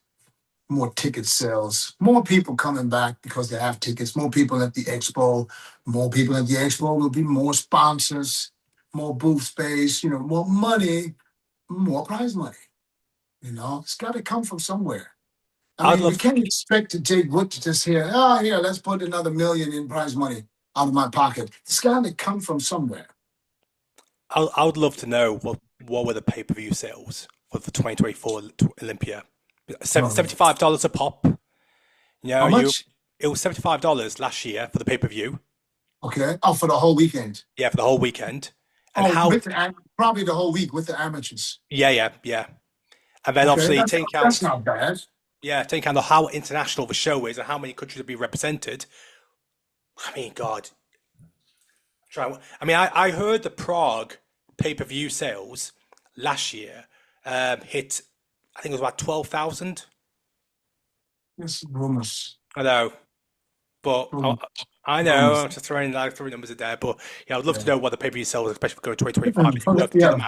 more ticket sales, more people coming back because they have tickets, more people at the expo, will be more sponsors, more booth space, more money, more prize money. It's got to come from somewhere. I mean, you can't expect to take what you just hear, here, let's put another $1 million in prize money out of my pocket. It's got to come from somewhere. I would love to know what were the pay-per-view sales for the 2024 Olympia. $75 a pop. How much? It was $75 last year for the pay-per-view. Okay. Oh, for the whole weekend. Yeah, for the whole weekend. And probably the whole week with the amateurs. Yeah. And then obviously that's not bad. Yeah, take account of how international the show is and how many countries will be represented. I mean, God. I heard the Prague pay-per-view sales last year hit, I think it was about 12,000. It's rumors. I know, but I know I'm just throwing numbers in there. But yeah, I'd love to know what the pay-per-view sales, especially for 2025. Yeah,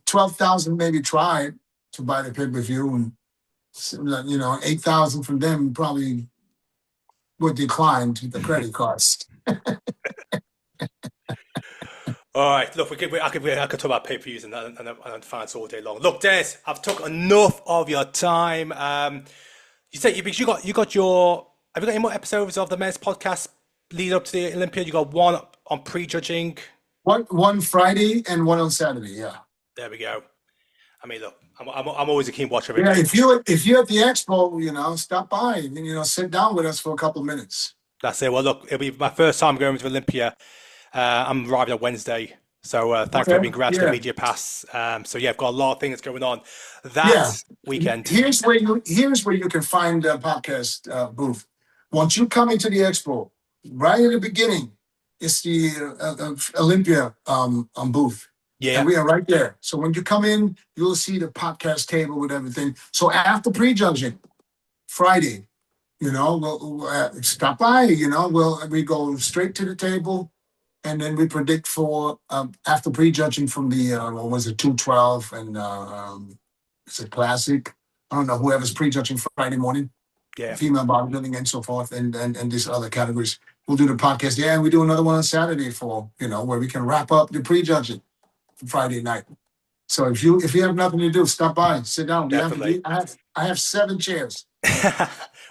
12,000 maybe tried to buy the pay-per-view, and 8,000 from them probably would decline to the credit cards. All right, look, I could talk about pay-per-views and fans all day long. Look, Dennis, I've took enough of your time. You said have you got any more episodes of the Men's Podcast lead up to the Olympia? You got one on pre-judging. One Friday and one on Saturday. Yeah. There we go. I mean, look, I'm always a keen watcher. Yeah, if you're at the expo, stop by and sit down with us for a couple of minutes. That's it. Well, look, it'll be my first time going to Olympia. I'm arriving on Wednesday, so thanks for being grabbed to the media pass. So yeah, I've got a lot of things going on that weekend. Here's where you can find the podcast booth. Once you come into the expo, right at the beginning, it's the Olympia booth. Yeah, and we are right there. So when you come in, you'll see the podcast table with everything. So after prejudging Friday, we'll stop by. We go straight to the table. and then we predict for after prejudging from the what was it 212 and it's a classic. I don't know whoever's prejudging Friday morning, Yeah. female bodybuilding and so forth, and these other categories. We'll do the podcast. Yeah, and we do another one on Saturday for where we can wrap up the prejudging for Friday night. So if you have nothing to do, stop by, sit down. Definitely. I have 7 chairs.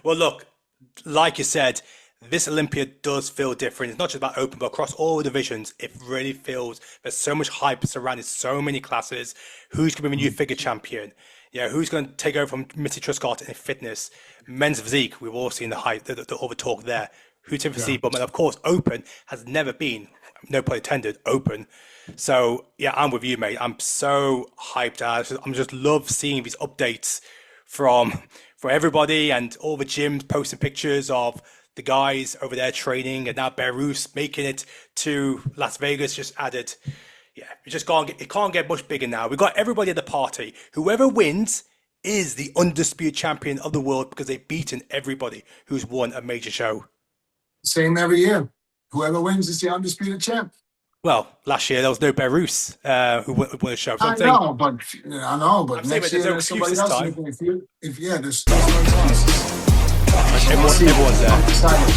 Well, look, like you said, this Olympia does feel different. It's not just about open, but across all divisions, it really feels there's so much hype surrounding so many classes. Who's going to be the new figure champion? Who's going to take over from Missy Truscott in fitness? Men's physique, we've all seen the hype, all the talk there. Who's taking the seat? And of course, open has never been, no pun intended, open. So, yeah, I'm with you, mate. I'm so hyped. I'm just love seeing these updates for everybody and all the gyms posting pictures of the guys over there training, and now Behrouz making it to Las Vegas just added. Yeah, it can't get much bigger now. We've got everybody at the party. Whoever wins is the undisputed champion of the world because they've beaten everybody who's won a major show. Same every year. Whoever wins is the undisputed champ. Well, last year there was no Behrouz who won a show. So I know, but next year there's somebody else. If there's no excuses. Everyone's there. I'm excited.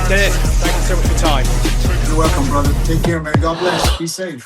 Dennis, thank you so much for your time. You're welcome, brother. Take care, man. God bless. Be safe.